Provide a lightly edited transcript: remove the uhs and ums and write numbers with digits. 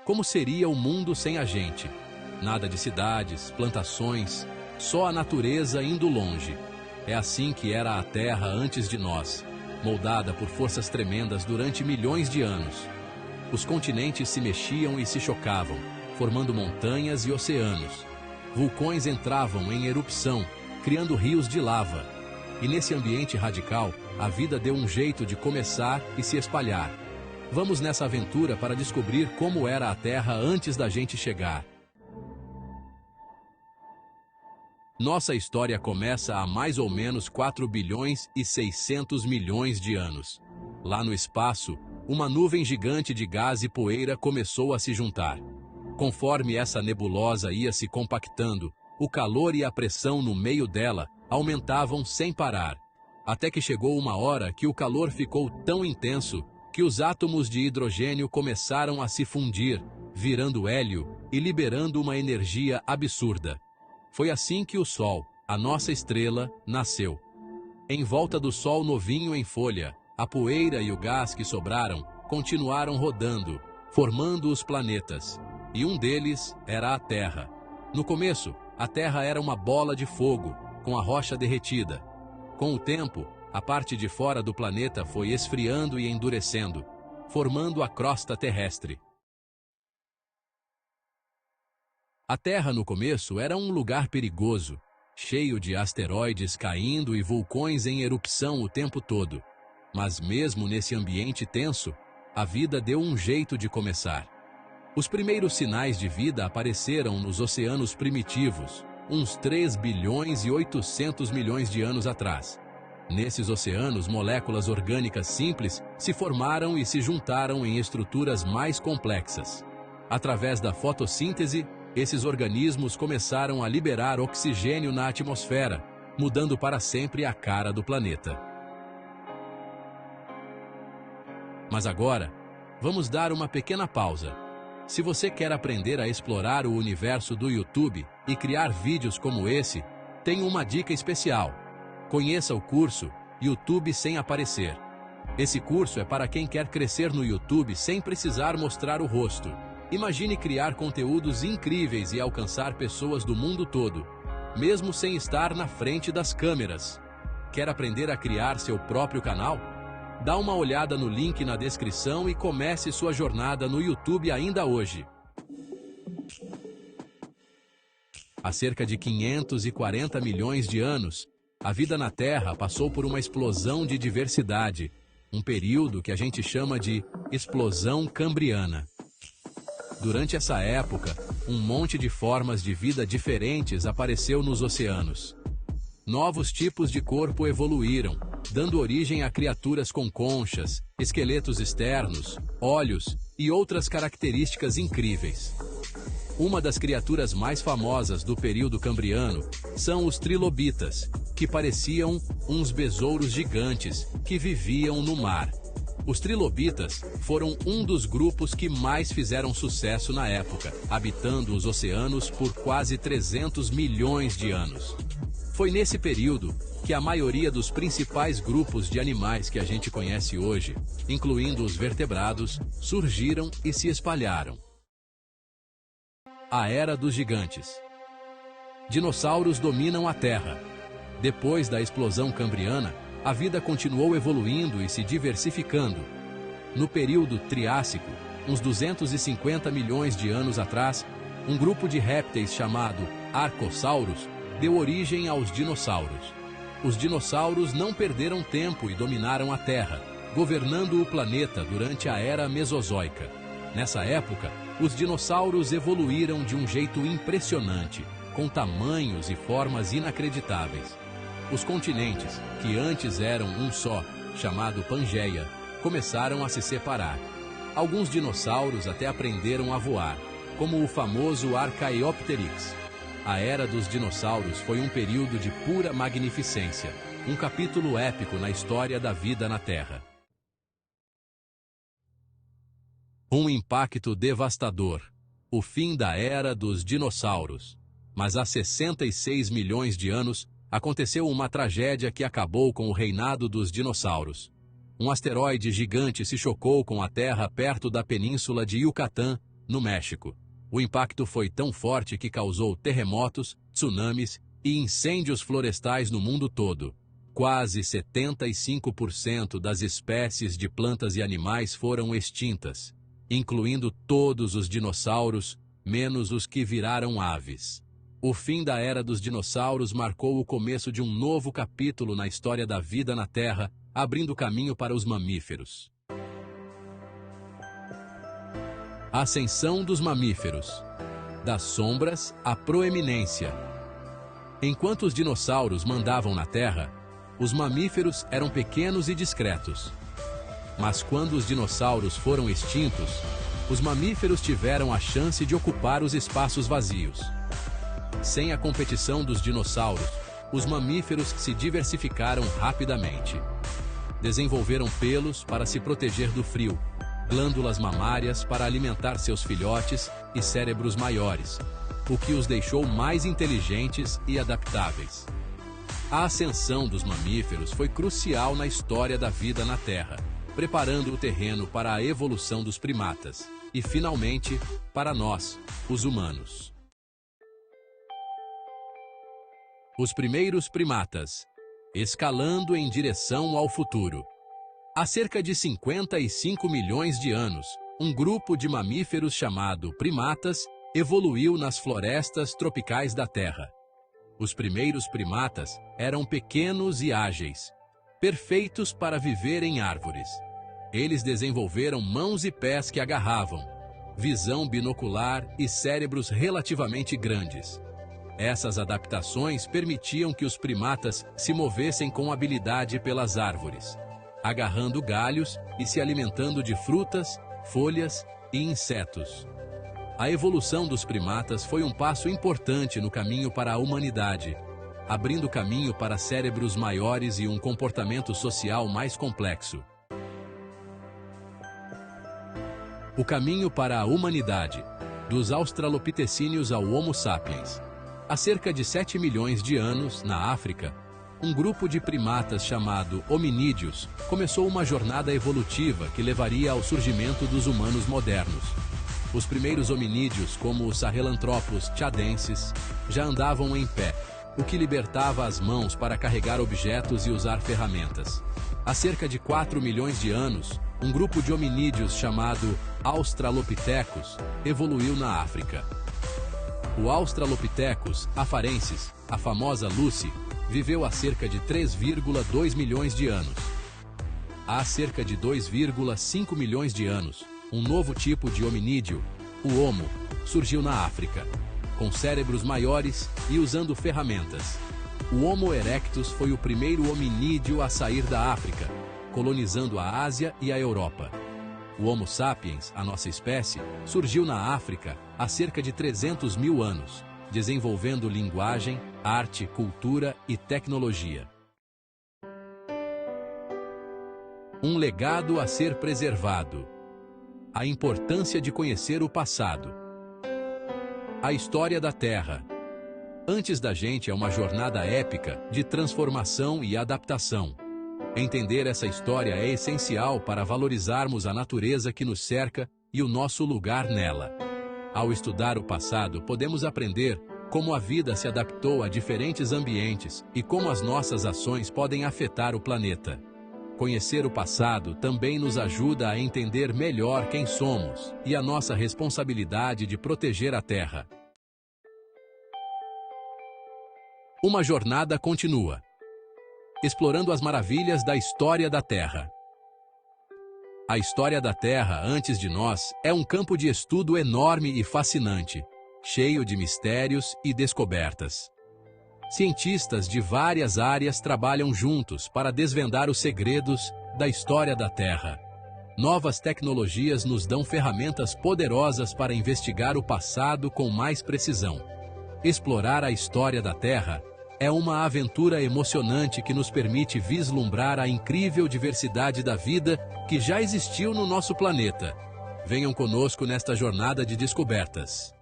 Como seria o mundo sem a gente? Nada de cidades, plantações, só a natureza indo longe. É assim que era a Terra antes de nós, moldada por forças tremendas durante milhões de anos. Os continentes se mexiam e se chocavam, formando montanhas e oceanos. Vulcões entravam em erupção, criando rios de lava. E nesse ambiente radical, a vida deu um jeito de começar e se espalhar. Vamos nessa aventura para descobrir como era a Terra antes da gente chegar. Nossa história começa há mais ou menos 4 bilhões e 600 milhões de anos. Lá no espaço, uma nuvem gigante de gás e poeira começou a se juntar. Conforme essa nebulosa ia se compactando, o calor e a pressão no meio dela aumentavam sem parar, até que chegou uma hora que o calor ficou tão intenso que os átomos de hidrogênio começaram a se fundir, virando hélio e liberando uma energia absurda. Foi assim que o Sol, a nossa estrela, nasceu. Em volta do Sol novinho em folha, a poeira e o gás que sobraram continuaram rodando, formando os planetas. E um deles era a Terra. No começo, a Terra era uma bola de fogo, com a rocha derretida. Com o tempo, a parte de fora do planeta foi esfriando e endurecendo, formando a crosta terrestre. A Terra, no começo, era um lugar perigoso, cheio de asteroides caindo e vulcões em erupção o tempo todo. Mas mesmo nesse ambiente tenso, a vida deu um jeito de começar. Os primeiros sinais de vida apareceram nos oceanos primitivos, uns 3 bilhões e 800 milhões de anos atrás. Nesses oceanos, moléculas orgânicas simples se formaram e se juntaram em estruturas mais complexas. Através da fotossíntese, esses organismos começaram a liberar oxigênio na atmosfera, mudando para sempre a cara do planeta. Mas agora, vamos dar uma pequena pausa. Se você quer aprender a explorar o universo do YouTube e criar vídeos como esse, tenho uma dica especial. Conheça o curso YouTube Sem Aparecer. Esse curso é para quem quer crescer no YouTube sem precisar mostrar o rosto. Imagine criar conteúdos incríveis e alcançar pessoas do mundo todo, mesmo sem estar na frente das câmeras. Quer aprender a criar seu próprio canal? Dá uma olhada no link na descrição e comece sua jornada no YouTube ainda hoje. Há cerca de 540 milhões de anos, a vida na Terra passou por uma explosão de diversidade, um período que a gente chama de explosão cambriana. Durante essa época, um monte de formas de vida diferentes apareceu nos oceanos. Novos tipos de corpo evoluíram, dando origem a criaturas com conchas, esqueletos externos, olhos e outras características incríveis. Uma das criaturas mais famosas do período cambriano são os trilobitas, que pareciam uns besouros gigantes que viviam no mar. Os trilobitas foram um dos grupos que mais fizeram sucesso na época, habitando os oceanos por quase 300 milhões de anos. Foi nesse período que a maioria dos principais grupos de animais que a gente conhece hoje, incluindo os vertebrados, surgiram e se espalharam. A Era dos Gigantes. Dinossauros dominam a Terra. Depois da explosão cambriana, a vida continuou evoluindo e se diversificando. No período Triássico, uns 250 milhões de anos atrás, um grupo de répteis chamado Archosaurus deu origem aos dinossauros. Os dinossauros não perderam tempo e dominaram a Terra, governando o planeta durante a Era Mesozoica. Nessa época, os dinossauros evoluíram de um jeito impressionante, com tamanhos e formas inacreditáveis. Os continentes, que antes eram um só, chamado Pangeia, começaram a se separar. Alguns dinossauros até aprenderam a voar, como o famoso Archaeopteryx. A Era dos Dinossauros foi um período de pura magnificência, um capítulo épico na história da vida na Terra. Um impacto devastador. O fim da Era dos Dinossauros. Mas há 66 milhões de anos, aconteceu uma tragédia que acabou com o reinado dos dinossauros. Um asteroide gigante se chocou com a Terra perto da península de Yucatán no México. O impacto foi tão forte que causou terremotos, tsunamis e incêndios florestais no mundo todo. Quase 75% das espécies de plantas e animais foram extintas, incluindo todos os dinossauros, menos os que viraram aves. O fim da era dos dinossauros marcou o começo de um novo capítulo na história da vida na Terra, abrindo caminho para os mamíferos. A ascensão dos mamíferos. Das sombras à proeminência. Enquanto os dinossauros mandavam na Terra, os mamíferos eram pequenos e discretos. Mas quando os dinossauros foram extintos, os mamíferos tiveram a chance de ocupar os espaços vazios. Sem a competição dos dinossauros, os mamíferos se diversificaram rapidamente. Desenvolveram pelos para se proteger do frio, glândulas mamárias para alimentar seus filhotes e cérebros maiores, o que os deixou mais inteligentes e adaptáveis. A ascensão dos mamíferos foi crucial na história da vida na Terra, preparando o terreno para a evolução dos primatas e, finalmente, para nós, os humanos. Os primeiros primatas, escalando em direção ao futuro. Há cerca de 55 milhões de anos, um grupo de mamíferos chamado primatas evoluiu nas florestas tropicais da Terra. Os primeiros primatas eram pequenos e ágeis, perfeitos para viver em árvores. Eles desenvolveram mãos e pés que agarravam, visão binocular e cérebros relativamente grandes. Essas adaptações permitiam que os primatas se movessem com habilidade pelas árvores, agarrando galhos e se alimentando de frutas, folhas e insetos. A evolução dos primatas foi um passo importante no caminho para a humanidade, abrindo caminho para cérebros maiores e um comportamento social mais complexo. O caminho para a humanidade, dos australopitecíneos ao Homo sapiens. Há cerca de 7 milhões de anos, na África, um grupo de primatas chamado hominídeos começou uma jornada evolutiva que levaria ao surgimento dos humanos modernos. Os primeiros hominídeos, como os Sahelanthropus tchadenses, já andavam em pé, o que libertava as mãos para carregar objetos e usar ferramentas. Há cerca de 4 milhões de anos, um grupo de hominídeos chamado Australopithecus evoluiu na África. O Australopithecus afarensis, a famosa Lucy, viveu há cerca de 3,2 milhões de anos. Há cerca de 2,5 milhões de anos, um novo tipo de hominídeo, o Homo, surgiu na África, com cérebros maiores e usando ferramentas. O Homo erectus foi o primeiro hominídeo a sair da África, colonizando a Ásia e a Europa. O Homo sapiens, a nossa espécie, surgiu na África há cerca de 300 mil anos, desenvolvendo linguagem, arte, cultura e tecnologia. Um legado a ser preservado. A importância de conhecer o passado. A história da Terra. Antes da gente é uma jornada épica de transformação e adaptação. Entender essa história é essencial para valorizarmos a natureza que nos cerca e o nosso lugar nela. Ao estudar o passado, podemos aprender como a vida se adaptou a diferentes ambientes e como as nossas ações podem afetar o planeta. Conhecer o passado também nos ajuda a entender melhor quem somos e a nossa responsabilidade de proteger a Terra. Uma jornada continua, explorando as maravilhas da história da Terra. A história da Terra, antes de nós, é um campo de estudo enorme e fascinante, cheio de mistérios e descobertas. Cientistas de várias áreas trabalham juntos para desvendar os segredos da história da Terra. Novas tecnologias nos dão ferramentas poderosas para investigar o passado com mais precisão. Explorar a história da Terra é uma aventura emocionante que nos permite vislumbrar a incrível diversidade da vida que já existiu no nosso planeta. Venham conosco nesta jornada de descobertas.